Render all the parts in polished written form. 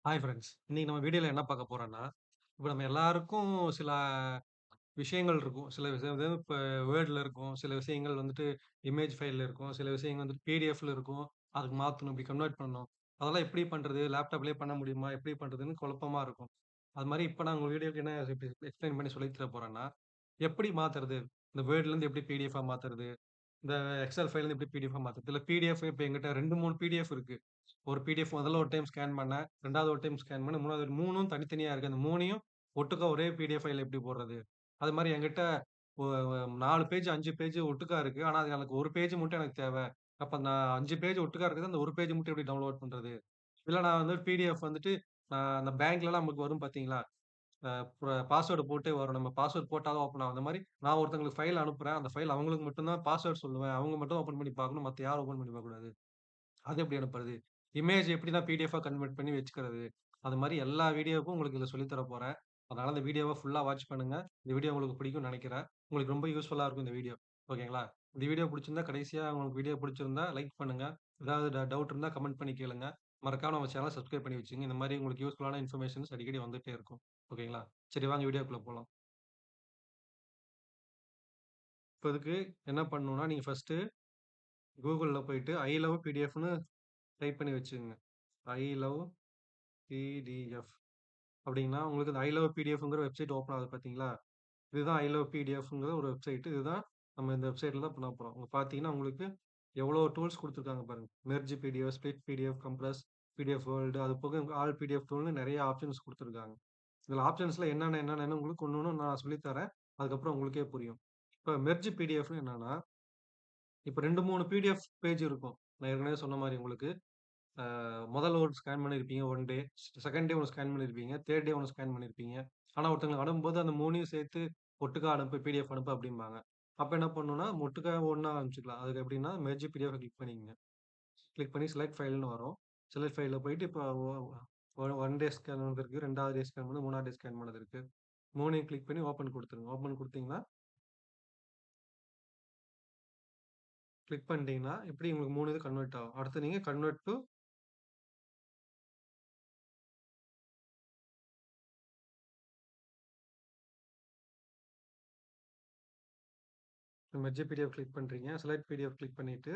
Hi friends. இன்னைக்கு நம்ம வீடியோல என்ன பார்க்க போறோம்னா, இப்ப நம்ம எல்லாருக்கும் சில விஷயங்கள் இருக்கும். சில விஷயம் வந்து இப்ப வேர்ட்ல இருக்கும். சில விஷயங்கள் வந்துட்டு இமேஜ் ஃபைல்ல இருக்கும். சில விஷயங்கள் வந்துட்டு பிடிஎஃப்ல இருக்கும். அதுக்கு மாத்தணும், இப்படி கன்வெர்ட் பண்ணணும். அதெல்லாம் எப்படி பண்றது? லேப்டாப்லயே பண்ண முடியுமா? எப்படி பண்றதுன்னு குழப்பமா இருக்கும். அது மாரி இப்ப நான் உங்க வீடியோக்கு என்ன எக்ஸ்பிளைன் பண்ணி சொல்லி தர போறேன்னா, எப்படி மாத்துறது? இந்த வேர்ட்லருந்து எப்படி பிடிஎஃப்பா மாத்துறது? இந்த எக்ஸெல் ஃபைல்லேருந்து எப்படி பிடிஎஃப்பா மாத்துறது? இதுல பிடிஎஃப் இப்ப என்கிட்ட 2, 3 பிடிஎஃப் இருக்கு. ஒரு பிடிஎஃப் முதல்ல ஒரு டைம் ஸ்கேன் பண்ணேன். 2வது ஒரு டைம் ஸ்கேன் பண்ணேன். 3வது 3ம் தனித்தனியா இருக்கு. அந்த 3யும் ஒட்டுக்கா ஒரே பிடிஎஃப் ஃபைல்ல எப்படி போடுறது? அது மாரி என்கிட்ட ஒ ஒ 4 பேஜ், 5 பேஜ் ஒட்டுக்கா இருக்கு. ஆனா, அது எனக்கு 1 பேஜ் மட்டும் எனக்கு தேவ. அப்ப நான் 5 பேஜ் ஒட்டுக்கா இருக்குது. அந்த 1 பேஜ் மட்டும் எப்படி டவுன்லோட் பண்றது? இல்ல நான் வந்து பிடிஎஃப் வந்துட்டு அந்த பேங்க்லலாம் நமக்கு வரும் பார்த்தீங்களா? அ பாஸ்வேர்ட் போட்டே வரும். நம்ம பாஸ்வேர்ட் போட்டா தான் ஓப்பன் ஆகும். அந்த மாரி நான் ஒருத்தங்களுக்கு ஃபைல் அனுப்புறேன். அந்த ஃபைல் அவங்களுக்கு மட்டும் தான் பாஸ்வேர்ட் சொல்லுவேன். அவங்க மட்டும் ஓப்பன் பண்ணி பார்க்கணும். மத்த யாரும் ஓப்பன் பண்ணி பார்க்கக்கூடாது. அது எப்படி அனுப்புறது? இமேஜ் எப்படி நான் பிடிஎஃப்பா கன்வெர்ட் பண்ணி வச்சுக்கிறது? அது மாரி எல்லா வீடியோவுக்கும் உங்களுக்கு இதுல சொல்லி தர போறேன். அதனால இந்த வீடியோவ ஃபுல்லா வாட்ச் பண்ணுங்க. இந்த வீடியோ உங்களுக்கு பிடிக்கும்னு நெனைக்கிறேன். உங்களுக்கு ரொம்ப யூஸ்ஃபுல்லா இருக்கும் இந்த வீடியோ. ஓகேங்களா? இந்த வீடியோ புடிச்சிருந்தா கடைசியா உங்களுக்கு வீடியோ புடிச்சிருந்தா லைக் பண்ணுங்க. ஏதாவது டவுட் இருந்தா கமெண்ட் பண்ணி கேளுங்க. மறக்காம நம்ம சேனல சப்ஸ்கிரைப் பண்ணி வச்சுக்கங்க. இந்த மாரி உங்களுக்கு யூஸ்ஃபுல்லான இன்ஃபர்மேஷன்ஸ் அடிக்கடி வந்துட்டே இருக்கும். ஓகேங்களா? சரி வாங்க வீடியோக்குள்ள போலாம். இப்ப இதுக்கு என்ன பண்ணணும்னா, நீங்க ஃபர்ஸ்ட்டு Googleல போயிட்டு ஐ லவ் பிடிஎஃப்ன்னு டைப் பண்ணி வச்சுக்கங்க. ஐ லவ் பிடிஎஃப் அப்படின்னா, உங்களுக்கு இந்த ஐ லவ் பிடிஎஃப்ங்கிற வெப்சைட் ஓப்பன் ஆகுது பார்த்தீங்களா? இதுதான் ஐ லவ் பிடிஎஃப்ங்கிற ஒரு வெப்சைட். இதுதான் நம்ம இந்த வெப்சைட்ல தான் பண்ண போறோம். உங்க பார்த்தீங்கன்னா, உங்களுக்கு எவ்வளோ டூல்ஸ் குடுத்துருக்காங்க பாருங்க. Merge PDF, split PDF, compress, PDF world அது போக ஆல் பிடிஎஃப் டூல்னு நெறைய ஆப்ஷன்ஸ் குடுத்துருக்காங்க. இதுல ஆப்ஷன்ஸ்ல என்னென்னன்னு உங்களுக்கு ஒண்ணு ஒண்ணு நான் சொல்லி தரேன். அதுக்கப்புறம் உங்களுக்கே புரியும். இப்ப மெர்ஜ் பிடிஎஃப்னா என்னன்னா, இப்ப 2, 3 பிடிஎஃப் பேஜ் இருக்கும். நான் ஏற்கனவே சொன்ன மாரி உங்களுக்கு. முதல்ல ஒரு ஸ்கேன் பண்ணியிருப்பீங்க 1 டே. செகண்ட் டே ஒண்ணு ஸ்கேன் பண்ணியிருப்பீங்க. 3 டே ஒண்ணு ஸ்கேன் பண்ணியிருப்பீங்க. ஆனா ஒருத்தங்களுக்கு அனுப்பும்போது அந்த 3யும் சேர்த்து ஒட்டுக்கா அனுப்பு, பிடிஎஃப் அனுப்பு அப்டிம்பாங்க. அப்ப என்ன பண்ணணும்னா, ஒட்டுக்கா ஒண்ணா அனுப்பிச்சுக்கலாம். அதுக்கு எப்டின்னா, மெர்ஜ் பிடிஎஃப் கிளிக் பண்ணிக்கங்க. கிளிக் பண்ணி செலக்ட் ஃபைல்ன்னு வரும். செலக்ட் ஃபைல்ல போயிட்டு இப்போ 1 டே ஸ்கேன் பண்ணது இருக்கு. 2வது டே ஸ்கேன் பண்ணது, 3வது டே ஸ்கேன் பண்ணது இருக்கு. 3யும் கிளிக் பண்ணி ஓப்பன் குடுத்துருங்க. ஓப்பன் குடுத்தீங்கன்னா, கிளிக் பண்ணிட்டீங்கன்னா, இப்டி உங்களுக்கு 3 இது கன்வெர்ட் ஆகும். அடுத்து நீங்க convert to merge PDF click பண்றீங்க. செலக்ட் பிடிஎஃப் கிளிக் பண்ணிட்டு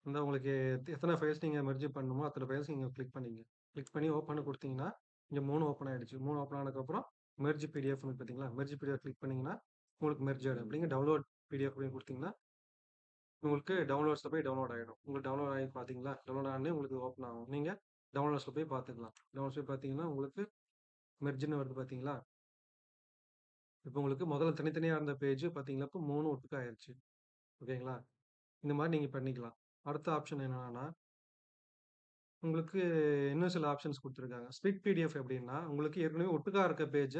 இந்த உங்களுக்கு எத்தன ஃபைல்ஸ் நீங்க மெர்ஜ் பண்ணணுமோ, அத்தன ஃபைல்ஸ் நீங்க கிளிக் பண்ணீங்க. கிளிக் பண்ணி ஓப்பன்னு குடுத்தீங்கன்னா, இங்க 3 ஓப்பன் ஆயிடுச்சு. 3 ஓப்பன் ஆனதுக்கப்புறம் மெர்ஜ் பிடிஎஃப்னு இருக்கு பார்த்தீங்களா? மெர்ஜ் பிடிஎஃப் கிளிக் பண்ணீங்கன்னா, உங்களுக்கு மெர்ஜ்டு அப்படிங்க டவுன்லோட் பிடிஎஃப் அப்படின்னு குடுத்தீங்கன்னா, உங்களுக்கு டவுன்லோட்ஸ்ல போய் டவுன்லோட் ஆயிடும். உங்களுக்கு டவுன்லோட் ஆகி பார்த்தீங்களா? டவுன்லோட் ஆனோனே உங்களுக்கு ஓப்பன் ஆகும். நீங்க டவுன்லோட்ஸ்ல போய் பார்த்துக்கலாம். டவுன்லோட்ஸ் போய் பார்த்தீங்கன்னா, உங்களுக்கு மெர்ஜ்ன்னு வருது பார்த்தீங்களா? இப்போ உங்களுக்கு முதல்ல தனித்தனியா இருந்த பேஜ் பார்த்தீங்களா, இப்போ 3 ஒட்டுக்கா ஆயிருச்சு. ஓகேங்களா? இந்த மாரி நீங்க பண்ணிக்கலாம். அடுத்த ஆப்ஷன் என்னன்னா உங்களுக்கு இன்னும் சில ஆப்ஷன்ஸ் குடுத்துருக்காங்க. ஸ்ப்ளிட் பிடிஎஃப் எப்படின்னா, உங்களுக்கு ஏற்கனவே ஒட்டுக்கா இருக்க பேஜ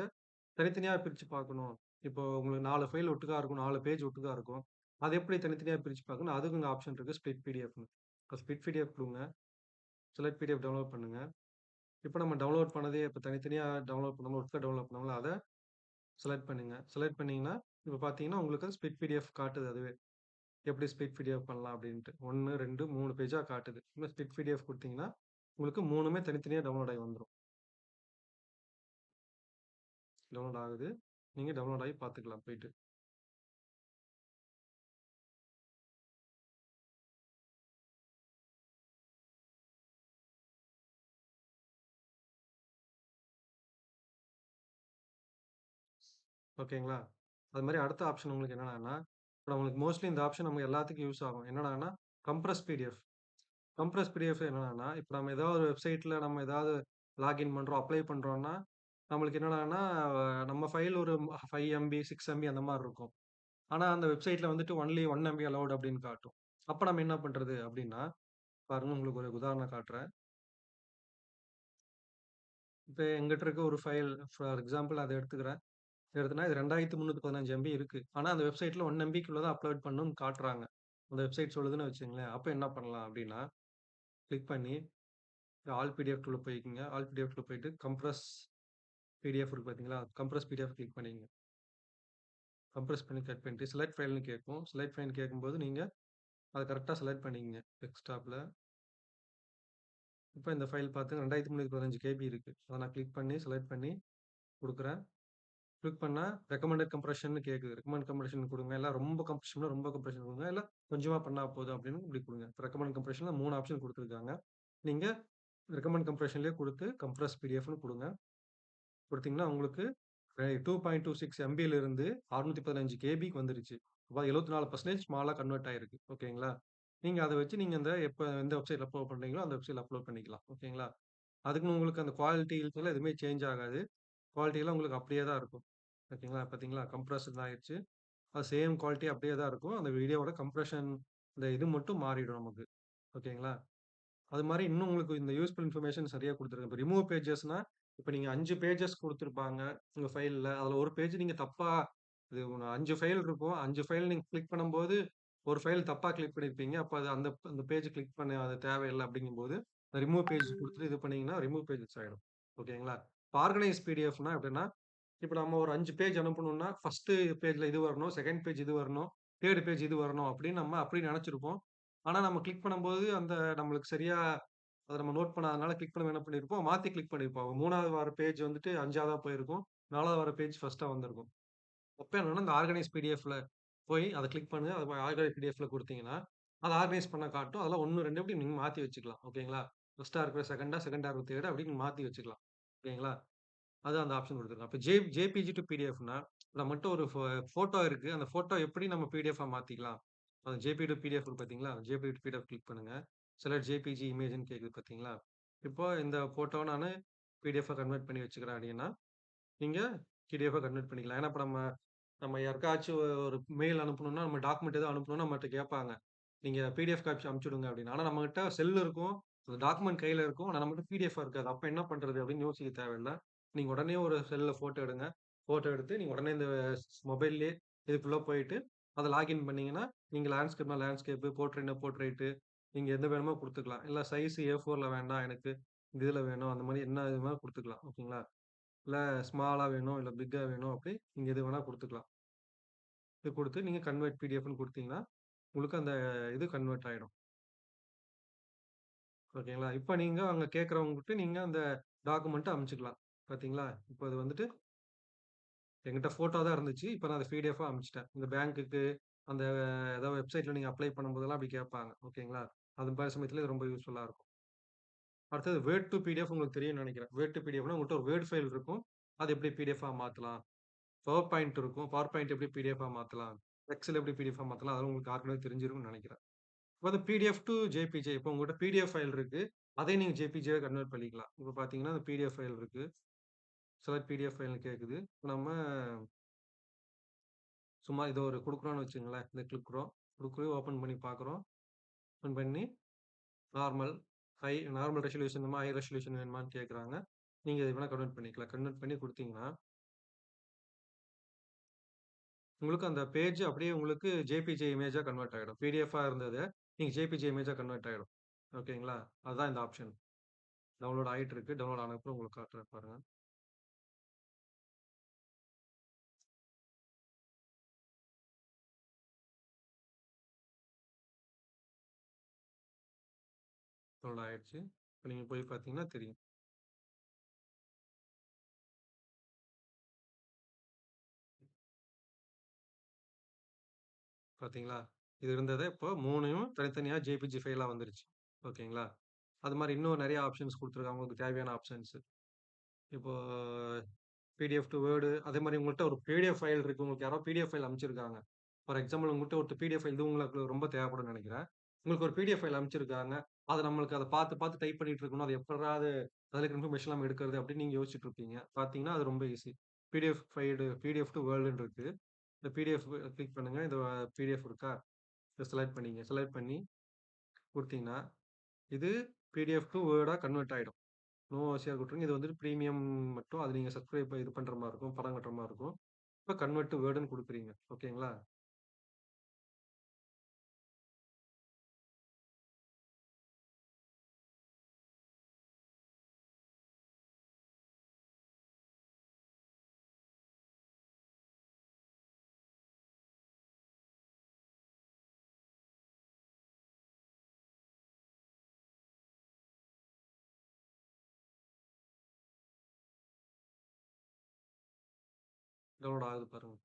தனித்தனியா பிரிச்சு பார்க்கணும். இப்போ உங்களுக்கு 4 ஃபைல் ஒட்டுக்கா இருக்கும். 4 பேஜ் ஒட்டுக்கா இருக்கும். அது எப்படி தனித்தனியா பிரிச்சு பார்க்கணும், அதுக்கு இங்க ஆப்ஷன் இருக்கு. ஸ்ப்ளிட் பிடிஎஃப்ன்னு. இப்ப ஸ்ப்ளிட் பிடிஎஃப் குடுங்க. செலக்ட் பிடிஎஃப் டவுன்லோட் பண்ணுங்க. இப்ப நம்ம டவுன்லோட் பண்ணதே இப்ப தனித்தனியா டவுன்லோட் பண்ணோம்ல, ஒட்டுக்கா டவுன்லோட் பண்ணோம்ல, அத செலக்ட் பண்ணுங்க. செலக்ட் பண்ணீங்கன்னா, இப்ப பார்த்தீங்கன்னா, உங்களுக்கு ஸ்ப்ளிட் பிடிஎஃப் காட்டுது அதுவே. எப்படி ஸ்ப்ளிட் பிடிஎஃப் பண்ணலாம் அப்படின்ட்டு. 1, 2, 3 பேஜா காட்டுது. இந்த ஸ்ப்ளிட் பிடிஎஃப் குடுத்தீங்கன்னா, உங்களுக்கு 3மே தனித்தனியா டவுன்லோட் ஆகி வந்துரும். டவுன்லோட் ஆகுது. நீங்க டவுன்லோட் ஆகி பார்த்துக்கலாம் போயிட்டு. ஓகேங்களா? அது மாரி அடுத்த ஆப்ஷன் உங்களுக்கு என்னடான்னா, இப்ப நம்மளுக்கு மோஸ்ட்லி இந்த ஆப்ஷன் நம்ம எல்லாத்துக்கும் யூஸ் ஆகும். என்னடான்னா, கம்ப்ரஸ் பிடிஎஃப். கம்ப்ரஸ் பிடிஎஃப் என்னடான்னா, இப்ப நம்ம ஏதாவது ஒரு வெப்சைட்ல நம்ம ஏதாவது லாகின் பண்றோம், அப்ளை பண்றோம்னா, நம்மளுக்கு என்னடான்னா, நம்ம ஃபைல் ஒரு 5 எம்பி, 6 எம்பி அந்த மாரி இருக்கும். ஆனா, அந்த வெப்சைட்ல வந்துட்டு ஒன்லி 1 எம்பி அலோவ்ட் அப்படின்னு காட்டும். அப்ப நம்ம என்ன பண்றது அப்படின்னா, பாருங்க உங்களுக்கு ஒரு உதாரணம் காட்டுறேன். இப்ப என்கிட்ட இருக்க ஒரு ஃபைல் ஃபார் எக்ஸாம்பிள் அத எடுத்துக்கிறேன். எடுத்தோனா இது 2315 எம்பி இருக்கு. ஆனா அந்த வெப்சைட்ல 1 எம்பிக்குள்ள தான் அப்லோட் பண்ணணும்னு காட்டுறாங்க. அந்த வெப்சைட் சொல்லுதுன்னு வச்சுக்கங்களேன். அப்ப என்ன பண்ணலாம் அப்டின்னா, கிளிக் பண்ணி ஆல் பிடிஎஃப் குள்ள போய்க்கங்க. ஆல் பிடிஎஃப் குள்ள போயிட்டு கம்ப்ரஸ் பிடிஎஃப் இருக்கு பார்த்தீங்களா? கம்ப்ரஸ் பிடிஎஃப் கிளிக் பண்ணிக்கங்க. கம்ப்ரஸ் பண்ணி கட் பண்ணிட்டு செலக்ட் ஃபைல்ன்னு கேட்கும். செலக்ட் ஃபைல்ன்னு கேட்கும்போது நீங்க அத கரெக்ட்டா செலக்ட் பண்ணிக்கங்க. டெஸ்க்டாப்ல இப்ப இந்த ஃபைல் பாத்து 2315 கேபி இருக்கு. அத நான் கிளிக் பண்ணி, செலக்ட் பண்ணி குடுக்குறேன். கிளிக் பண்ணா ரெக்கமெண்டட் கம்ப்ரஷன்னு கேக்குது. ரெக்கமெண்ட் கம்ப்ரஷன் குடுங்க. இல்ல ரொம்ப கம்ப்ரஷன்னா ரொம்ப கம்ப்ரஷன் குடுங்க. இல்ல கொஞ்சமா பண்ணா போதும் அப்படின்னு இப்படி குடுங்க. இப்ப ரெக்கமெண்ட் கம்ப்ரஷன்ல 3 ஆப்ஷன் குடுத்துருக்காங்க. நீங்க ரெக்கமெண்ட் கம்ப்ரஷன்லயே குடுத்து கம்ப்ரஸ் பிடிஎஃப்ன்னு குடுங்க. குடுத்தீங்கன்னா உங்களுக்கு 2.26 எம்பில இருந்து 615 கேபிக்கு வந்துருச்சு. அப்ப 74% ஸ்மாலா கன்வெர்ட் ஆயிருக்கு. ஓகேங்களா? நீங்க அத வச்சு நீங்க எப்ப எந்த வெப்சைட்ல அப்லோட் பண்றீங்களோ, அந்த வெப்சைட்ல அப்லோட் பண்ணிக்கலாம். ஓகேங்களா? அதுக்குன்னு உங்களுக்கு அந்த குவாலிட்டி எல்லாம் எதுவுமே சேஞ்ச் ஆகாது. குவாலிட்டி எல்லாம் உங்களுக்கு அப்படியே தான் இருக்கும். ஓகேங்களா? பார்த்தீங்களா? கம்ப்ரஸ்டு ஆயிருச்சு. அது சேம் குவாலிட்டி அப்படியே தான் இருக்கும். அந்த வீடியோவோட கம்ப்ரஷன் இந்த இது மட்டும் மாறிடும் நமக்கு. ஓகேங்களா? அது மாரி இன்னும் உங்களுக்கு இந்த யூஸ்ஃபுல் இன்ஃபர்மேஷன் சரியா குடுத்துருக்கேன். இப்ப ரிமூவ் பேஜஸ்ன்னா, இப்ப நீங்க 5 பேஜஸ் குடுத்துருப்பாங்க, உங்க ஃபைல்ல. அதுல ஒரு பேஜ் நீங்க தப்பா இது 5 ஃபைல் இருக்கும். 5 ஃபைல் நீங்க கிளிக் பண்ணும்போது, ஒரு ஃபைல் தப்பா கிளிக் பண்ணியிருப்பீங்க. அப்ப அது அந்த அந்த பேஜ் கிளிக் பண்ண அது தேவையில்ல அப்படிங்கும்போது, ரிமூவ் பேஜ் குடுத்துட்டு இது பண்ணீங்கன்னா, ரிமூவ் பேஜஸ் ஆயிடும். ஓகேங்களா? இப்ப ஆர்கனைஸ் பிடிஎஃப்னா எப்படின்னா, இப்ப நம்ம ஒரு 5 பேஜ் அனுப்பணும்னா, ஃபர்ஸ்ட் பேஜ்ல இது வரணும், செகண்ட் பேஜ் இது வரணும், 3 பேஜ் இது வரணும் அப்படின்னு நம்ம அப்படி நெனச்சிருப்போம். ஆனா நம்ம கிளிக் பண்ணும்போது அந்த நம்மளுக்கு சரியா அத நம்ம நோட் பண்ணாதனால கிளிக் பண்ண என்ன பண்ணியிருப்போம், மாத்தி கிளிக் பண்ணியிருப்போம். 3வது வர பேஜ் வந்துட்டு 5ஆவதா போயிருக்கும். 4வது வர பேஜ் ஃபர்ஸ்ட்டா வந்திருக்கும். அப்ப என்னன்னா, இந்த ஆர்கனைஸ் பிடிஎஃப்ல போய் அத கிளிக் பண்ணுங்க. அது ஆர்கனைஸ் பிடிஎஃப்ல குடுத்தீங்கன்னா, அத ஆர்கனைஸ் பண்ண காட்டும். அதெல்லாம் 1, 2 எப்படி நீங்க மாத்தி வச்சுக்கலாம். ஓகேங்களா? ஃபர்ஸ்ட்டா இருக்கிற செகண்டா, செகண்டா இருக்கிற தேர்டா அப்படின்னு நீங்க மாத்தி வச்சுக்கலாம். ஓகேங்களா? அது அந்த ஆப்ஷன் குடுத்துருக்காங்க. அப்ப ஜேபிஜி டூ பிடிஎஃப்னா, நம்மட்ட ஒரு ஃபோட்டோ இருக்கு. அந்த ஃபோட்டோ எப்படி நம்ம பிடிஎஃப்பா மாத்திக்கலாம்? அந்த ஜேபி டூ பிடிஎஃப் இருக்கு பார்த்தீங்களா? ஜேபி டூ பிடிஎஃப் கிளிக் பண்ணுங்க. செலக்ட் ஜேபிஜி இமேஜ்ன்னு கேக்குது பார்த்தீங்களா? இப்போ இந்த ஃபோட்டோவ நானு பிடிஎஃப்பா கன்வெர்ட் பண்ணி வச்சுக்கிறேன் அப்படின்னா, நீங்க பிடிஎஃப்பா கன்வெர்ட் பண்ணிக்கலாம். ஏன்னா, இப்ப நம்ம நம்ம யாருக்காச்சும் ஒரு மெயில் அனுப்பணும்னா, நம்ம டாக்குமெண்ட் எதுவும் அனுப்பணும்னா நம்மட்ட கேட்பாங்க. நீங்க பிடிஎஃப் காப்பி அனுப்பிச்சு விடுங்க அப்படின்னு. ஆனா நம்மகிட்ட செல் இருக்கும். அந்த டாக்குமெண்ட் கையில இருக்கும். ஆனா நம்மகிட்ட பிடிஎஃப்பா இருக்காது. அப்ப என்ன பண்றது அப்படின்னு யோசிக்க தேவையில்ல. நீங்க உடனே ஒரு செல்ல ஃபோட்டோ எடுங்க. ஃபோட்டோ எடுத்து நீங்க உடனே இந்த மொபைல்லயே இதுக்குள்ள போயிட்டு, அத லாகின் பண்ணீங்கன்னா, நீங்க லேண்ட்ஸ்கேப்னா லேண்ட்ஸ்கேப், போர்ட்ரெய்ட்னா போர்ட்ரெய்ட் நீங்க எது வேணுமோ குடுத்துக்கலாம். இல்ல சைஸ் A4ல வேண்டாம் எனக்கு. இந்த இதுல வேணும். அந்த மாரி என்ன இது வேணா குடுத்துக்கலாம். ஓகேங்களா? இல்ல ஸ்மாலா வேணும், இல்ல பிக்கா வேணும் அப்படி நீங்க எது வேணா குடுத்துக்கலாம். இது குடுத்து நீங்க கன்வெர்ட் பிடிஎஃப்ன்னு குடுத்தீங்கன்னா, உங்களுக்கு அந்த இது கன்வெர்ட் ஆயிடும். ஓகேங்களா? இப்ப நீங்க அங்க கேட்கிறவங்ககிட்ட நீங்க அந்த டாக்குமெண்ட்ட அனுப்பிச்சுக்கலாம். பார்த்தீங்களா? இப்ப அது வந்துட்டு என்கிட்ட ஃபோட்டோ தான் இருந்துச்சு. இப்ப நான் அத பிடிஎஃப்பா அனுப்பிச்சுட்டேன். இந்த பேங்க்குக்கு அந்த ஏதாவது வெப்சைட்ல நீங்க அப்ளை பண்ணும்போதெல்லாம் அப்படி கேட்பாங்க. ஓகேங்களா? அது மாரி சமயத்துல இது ரொம்ப யூஸ்ஃபுல்லா இருக்கும். அடுத்தது வேர்ட் டூ பிடிஎஃப் உங்களுக்கு தெரியும்னு நெனைக்கிறேன். வேர்ட் டூ பிடிஎஃப்னா உங்கள்ட்ட ஒரு வேர்ட் ஃபைல் இருக்கும். அது எப்படி பிடிஎஃப்பா மாத்தலாம்? பவர் பாயிண்ட் இருக்கும். பவர் பாயிண்ட் எப்படி பிடிஎஃப்பா மாத்தலாம்? எக்ஸெல் எப்படி பிடிஎஃப்பா மாத்தலாம்? அதெல்லாம் உங்களுக்கு ஏற்கனவே தெரிஞ்சிருக்கும்னு நெனைக்கிறேன். இப்ப வந்து பிடிஎஃப் டூ ஜேபிஜே. இப்ப உங்ககிட்ட பிடிஎஃப் ஃபைல் இருக்கு. அதையும் நீங்க ஜேபிஜேவா கன்வெர்ட் பண்ணிக்கலாம். இப்ப பார்த்தீங்கன்னா, அந்த பிடிஎஃப் ஃபைல் இருக்கு. செலக்ட் பிடிஎஃப் ஃபைல்னு கேக்குது. நம்ம சும்மா இத ஒரு குடுக்குறோம்னு வச்சுக்கங்களேன். இத குடுக்குறோம். ஓப்பன் பண்ணி பார்க்குறோம். ஓப்பன் பண்ணி நார்மல், நார்மல் ரெசல்யூஷன் வேணுமா? ஹை ரெசல்யூஷன் வேணுமான்னு கேட்குறாங்க. நீங்க எது வேணா கன்வெர்ட் பண்ணிக்கலாம். கன்வெர்ட் பண்ணி குடுத்தீங்கன்னா, உங்களுக்கு அந்த பேஜ் அப்படியே உங்களுக்கு ஜேபிஜே இமேஜா கன்வெர்ட் ஆயிடும். பிடிஎஃப்பா இருந்தது, நீங்க ஜேபிஜே இமேஜா கன்வெர்ட் ஆயிடும். ஓகேங்களா? அதுதான் இந்த ஆப்ஷன். டவுன்லோட் ஆயிட்டு இருக்கு. டவுன்லோட் ஆன அப்புறம் உங்களுக்கு காட்டுறேன் பாருங்க. டவுன்லோட் ஆயிடுச்சு. இப்ப நீங்க போய் பார்த்தீங்கன்னா தெரியும். பார்த்தீங்களா? இது இருந்தது. இப்போ 3யும் தனித்தனியா ஜேபிஜி ஃபைலா வந்துருச்சு. ஓகேங்களா? அது மாரி இன்னும் நெறைய ஆப்ஷன்ஸ் குடுத்துருக்காங்க. உங்களுக்கு தேவையான ஆப்ஷன்ஸ். இப்போ பிடிஎஃப் டூ வேர்டு அதே மாரி உங்கள்ட்ட ஒரு பிடிஎஃப் ஃபைல் இருக்கு. உங்களுக்கு யாரோ பிடிஎஃப் ஃபைல் அனுப்பிச்சிருக்காங்க. ஃபார் எக்ஸாம்பிள் உங்கள்ட்ட ஒரு பிடிஎஃப் ஃபைல் இது உங்களுக்கு ரொம்ப தேவைப்படும்னு நெனைக்கிறேன். உங்களுக்கு ஒரு பிடிஎஃப் ஃபைல் அனுப்பிச்சிருக்காங்க. அத நம்மளுக்கு அத பார்த்து, பார்த்து டைப் பண்ணிட்டு இருக்கணும். அது எப்புட்றா அதுல இருக்க இன்ஃபர்மேஷன் நம்ம எடுக்கிறது அப்படின்னு நீங்க யோசிச்சுட்டு இருப்பீங்க. பார்த்தீங்கன்னா, அது ரொம்ப ஈஸி. பிடிஎஃப் டூ வேர்ல்டுன்னு இருக்கு. இந்த பிடிஎஃப் கிளிக் பண்ணுங்க. இந்த பிடிஎஃப் இருக்கா? இத செலக்ட் பண்ணீங்க. செலக்ட் பண்ணி குடுத்தீங்கன்னா, இது பிடிஎஃப் டூ வேர்டா கன்வெர்ட் ஆயிடும். நோ ஓசிஆர் குடுத்துருங்க. இது வந்துட்டு பிரீமியம் மட்டும். அது நீங்க சப்ஸ்கிரைப் இது பண்ற மாரி இருக்கும். பணம் கட்டுற மாரி இருக்கும். இப்ப கன்வெர்ட் டூ வேர்டுன்னு குடுக்குறீங்க. ஓகேங்களா? டவுன்லோட் ஆகுது பாருங்க.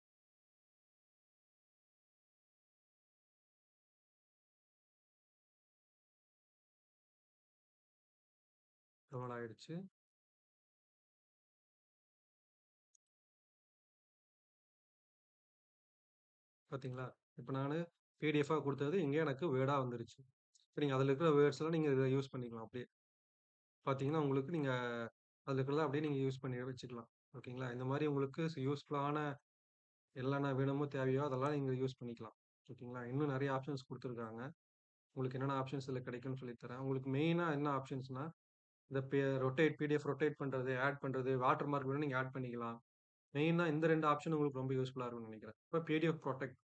டவுன்லோட் ஆயிடுச்சு. பார்த்தீங்களா? இப்ப நானு பிடிஎஃபா குடுத்தது இங்க எனக்கு வேர்டா வந்துருச்சு. இப்ப நீங்க அதுல இருக்கிற வேர்ட்ஸ்லாம் நீங்க இத யூஸ் பண்ணிக்கலாம் அப்படியே. பார்த்தீங்கன்னா, உங்களுக்கு நீங்க அதுல இருக்கிறத அப்படியே நீங்க யூஸ் பண்ணி வச்சுக்கலாம். ஓகேங்களா? இந்த மாரி உங்களுக்கு யூஸ்ஃபுல்லான என்னென்ன வேணுமோ, தேவையோ அதெல்லாம் நீங்க யூஸ் பண்ணிக்கலாம். ஓகேங்களா? இன்னும் நெறைய ஆப்ஷன்ஸ் குடுத்துருக்காங்க. உங்களுக்கு என்னென்ன ஆப்ஷன்ஸ் இதுல கிடைக்கும்னு சொல்லி தரேன். உங்களுக்கு மெயினா என்ன ஆப்ஷன்ஸ்னா, இந்த ரொட்டேட் பிடிஎஃப் ரொட்டேட் பண்றது, ஆட் பண்றது, வாட்டர் மார்க் வேணா நீங்க ஆட் பண்ணிக்கலாம். மெயினா இந்த 2 ஆப்ஷன் உங்களுக்கு ரொம்ப யூஸ்ஃபுல்லா இருக்கும்னு நெனைக்கிறேன். இப்ப பிடிஎஃப் புரொடெக்ட்.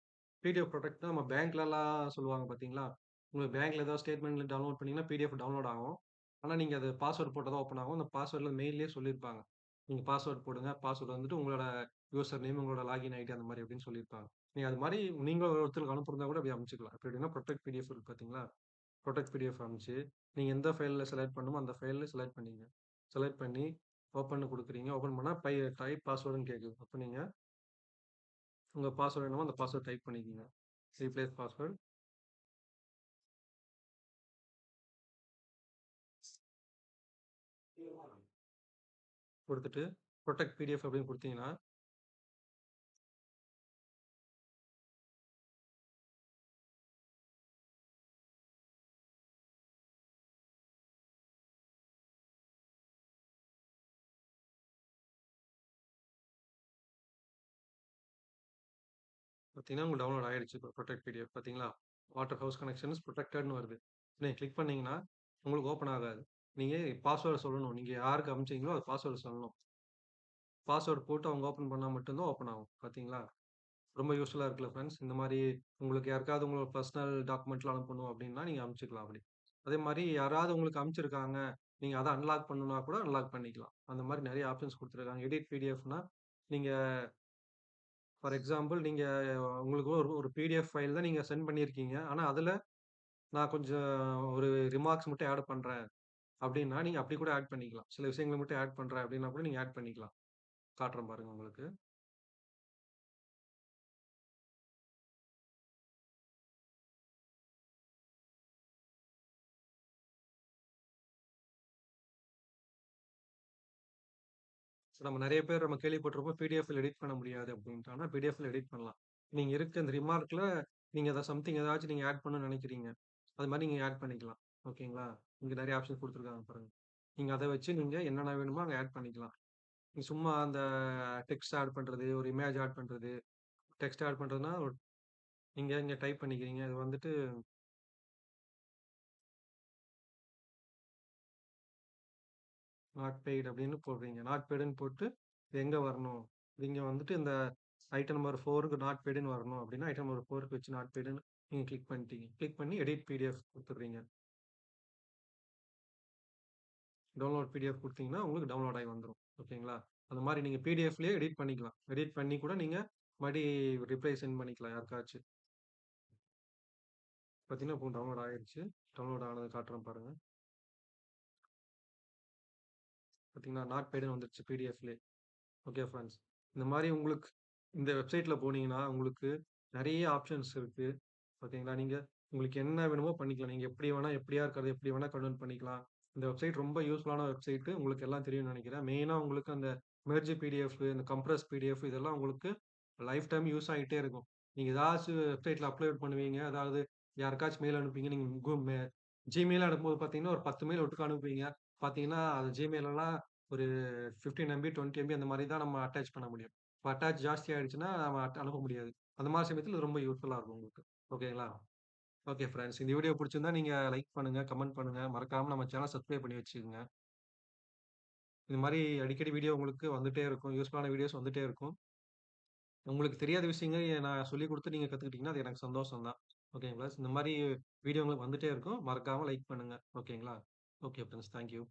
பிடிஎஃப் புரொடெக்ட்னா நம்ம பேங்க்லலாம் சொல்லுவாங்க பார்த்தீங்களா? உங்களுக்கு பேங்க்ல ஏதாவது ஸ்டேட்மென்ட்ல டவுன்லோட் பண்ணீங்கன்னா, பிடிஎஃப் டவுன்லோட் ஆகும். ஆனா, நீங்க அது பாஸ்வேர்ட் போட்டா தான் ஓப்பன் ஆகும். அந்த பாஸ்வேர்ட்ல மெயில்லயே சொல்லியிருப்பாங்க. நீங்க பாஸ்வேர்ட் போடுங்க. பாஸ்வேர்ட் வந்துட்டு உங்களோட யூசர் நேம், உங்களோட லாகின் ஐடி அந்த மாரி அப்படின்னு சொல்லியிருப்பாங்க. நீங்க அது மாரி நீங்க ஒருத்தருக்கு அனுப்புறதா கூட அப்படி அனுப்பிச்சுக்கலாம். எப்படின்னா புரொடெக்ட் பிடிஎஃப் இருக்கு பார்த்தீங்களா? புரொடெக்ட் பிடிஎஃப் அனுப்பிச்சு, நீங்க எந்த ஃபைல்ல செலக்ட் பண்ணணுமோ அந்த ஃபைல்ல செலக்ட் பண்ணீங்க. செலக்ட் பண்ணி ஓப்பன்னு குடுக்குறீங்க. ஓப்பன் பண்ணா டைப் பாஸ்வேர்ட்ன்னு கேட்குது. அப்ப நீங்க உங்க பாஸ்வேர்ட் என்னமோ அந்த பாஸ்வேர்ட் டைப் பண்ணிக்கங்க. ரீப்ளேஸ் பாஸ்வேர்ட் குடுத்துட்டு, புரொடெக்ட் பிடிஎஃப் அப்படின்னு குடுத்தீங்கன்னா, பார்த்தீங்கன்னா உங்களுக்கு டவுன்லோட் ஆயிடுச்சு. இப்ப புரொடெக்ட் பிடிஎஃப் பார்த்தீங்களா? வாட்டர் ஹவுஸ் கனெக்ஷன் இஸ் புரொடெக்டட்ன்னு வருது. நீங்க கிளிக் பண்ணீங்கன்னா, உங்களுக்கு ஓப்பன் ஆகாது. நீங்க பாஸ்வேர்ட் சொல்லணும். நீங்க யாருக்கு அனுப்பிச்சீங்களோ அது பாஸ்வேர்ட் சொல்லணும். பாஸ்வேர்ட் போட்டு அவங்க ஓப்பன் பண்ணா மட்டும் தான் ஓப்பன் ஆகும். பார்த்தீங்களா? ரொம்ப யூஸ்ஃபுல்லா இருக்குல்ல ஃபிரெண்ட்ஸ். இந்த மாரி உங்களுக்கு யாருக்காவது உங்களோட பர்சனல் டாக்குமெண்ட்லாம் அனுப்பணும் அப்டின்னா, நீங்க அனுப்பிச்சுக்கலாம் அப்படி. அதே மாரி யாராவது உங்களுக்கு அனுப்பிச்சிருக்காங்க. நீங்க அத அன்லாக் பண்ணணும்னா கூட அன்லாக் பண்ணிக்கலாம். அந்த மாரி நெறைய ஆப்ஷன்ஸ் குடுத்துருக்காங்க. எடிட் பிடிஎஃப்னா, நீங்க ஃபார் எக்ஸாம்பிள் நீங்க உங்களுக்கு ஒரு ஒரு பிடிஎஃப் ஃபைல் தான் நீங்க சென்ட் பண்ணியிருக்கீங்க. ஆனா அதுல நான் கொஞ்சம் ஒரு ரிமார்க்ஸ் மட்டும் ஆட் பண்றேன் அப்டின்னா, நீங்க அப்டி கூட ஆட் பண்ணிக்கலாம். சில விஷயங்கள மட்டும் ஆட் பண்றேன் அப்டின்னா கூட நீங்க ஆட் பண்ணிக்கலாம். காட்டுறேன் பாருங்க உங்களுக்கு. நம்ம நெறைய பேர் நம்ம கேள்விப்பட்டிருப்போம். பிடிஎஃப்ல எடிட் பண்ண முடியாது அப்டின்ட்டு. ஆனா பிடிஎஃப்ல எடிட் பண்ணலாம். நீங்க இருக்க அந்த ரிமார்க்ல நீங்க சம்திங் ஏதாச்சும் நீங்க ஆட் பண்ணணும்னு நெனைக்கிறீங்க. அது மாரி நீங்க ஆட் பண்ணிக்கலாம். ஓகேங்களா? இங்க நெறைய ஆப்ஷன் குடுத்துருக்காங்க பாருங்க. நீங்க அத வச்சு நீங்க என்னென்ன வேணுமோ அங்க ஆட் பண்ணிக்கலாம். நீங்க சும்மா அந்த டெக்ஸ்ட் ஆட் பண்றது, ஒரு இமேஜ் ஆட் பண்றது, டெக்ஸ்ட் ஆட் பண்றதுன்னா, நீங்க இங்க டைப் பண்ணிக்கிறீங்க. இது வந்துட்டு நாட் பெய்ட் அப்படின்னு போடுறீங்க. நாட் பெய்டுன்னு போட்டு இது எங்க வரணும்? இங்க வந்துட்டு இந்த ஐட்டம் நம்பர் 4க்கு நாட் பெய்டுன்னு வரணும் அப்படின்னா, ஐட்டம் நம்பர் 4க்கு வச்சு நாட் பெய்டுன்னு நீங்க கிளிக் பண்ணிட்டீங்க. கிளிக் பண்ணி எடிட் பிடிஎஃப் குடுத்துடுறீங்க. டவுன்லோட் பிடிஎஃப் குடுத்தீங்கன்னா, உங்களுக்கு டவுன்லோட் ஆகி வந்துரும். ஓகேங்களா? அந்த மாரி நீங்க பிடிஎஃப்லயே எடிட் பண்ணிக்கலாம். எடிட் பண்ணி கூட நீங்க மறுபடி ரிப்ளை சென்ட் பண்ணிக்கலாம் யாருக்காச்சும். பார்த்தீங்கன்னா, இப்போ டவுன்லோட் ஆயிருச்சு. டவுன்லோட் ஆனது காட்டுறேன் பாருங்க. பார்த்தீங்கன்னா, நாட் பெய்டுன்னு வந்துருச்சு பிடிஎஃப்லயே. Okay friends. இந்த மாரி உங்களுக்கு இந்த வெப்சைட்ல போனீங்கன்னா, உங்களுக்கு நெறைய ஆப்ஷன்ஸ் இருக்கு. ஓகேங்களா? நீங்க உங்களுக்கு என்ன வேணுமோ பண்ணிக்கலாம். நீங்க எப்படி வேணா எப்படியா இருக்கிறத எப்படி வேணா கன்வெர்ட் பண்ணிக்கலாம். இந்த வெப்சைட் ரொம்ப யூஸ்ஃபுல்லான வெப்சைட். உங்களுக்கு எல்லாம் தெரியும்னு நெனைக்கிறேன். மெயினா உங்களுக்கு அந்த மெர்ஜ் பிடிஎஃப், இந்த கம்ப்ரஸ் பிடிஎஃப் இதெல்லாம் உங்களுக்கு லைஃப் டைம் யூஸ் ஆயிட்டே இருக்கும். நீங்க ஏதாச்சும் வெப்சைட்ல அப்லோட் பண்ணுவீங்க. அதாவது யாருக்காச்சும் மெயில் அனுப்புவீங்க. நீங்க Gmail அனுப்பும்போது பார்த்தீங்கன்னா, ஒரு 10 மெயில் ஒட்டுக்கா அனுப்புவீங்க. பார்த்தீங்கன்னா, அது Gmail எல்லாம் ஒரு 15 எம்பி, 20 எம்பி அந்த மாரி தான் நம்ம அட்டாச் பண்ண முடியும். இப்ப அட்டாச் ஜாஸ்தி ஆயிடுச்சுன்னா, நம்ம அனுப்ப முடியாது. அந்த மாரி சமயத்துல இது ரொம்ப யூஸ்ஃபுல்லா இருக்கும் உங்களுக்கு. ஓகேங்களா? Okay friends. இந்த வீடியோ புடிச்சிருந்தா நீங்க லைக் பண்ணுங்க, கமெண்ட் பண்ணுங்க. மறக்காம நம்ம சேனல் சப்ஸ்கிரைப் பண்ணி வச்சுக்கங்க. இது மாரி அடிக்கடி வீடியோ உங்களுக்கு வந்துட்டே இருக்கும். யூஸ்ஃபுல்லான வீடியோஸ் வந்துட்டே இருக்கும். உங்களுக்கு தெரியாத விஷயங்கள் நான் சொல்லிக் குடுத்து நீங்க கத்துக்கிட்டீங்கன்னா, அது எனக்கு சந்தோஷம் தான். ஓகேங்களா? இந்த மாரி வீடியோ உங்களுக்கு வந்துட்டே இருக்கும். மறக்காம லைக் பண்ணுங்க. ஓகேங்களா? Okay friends. Thank you.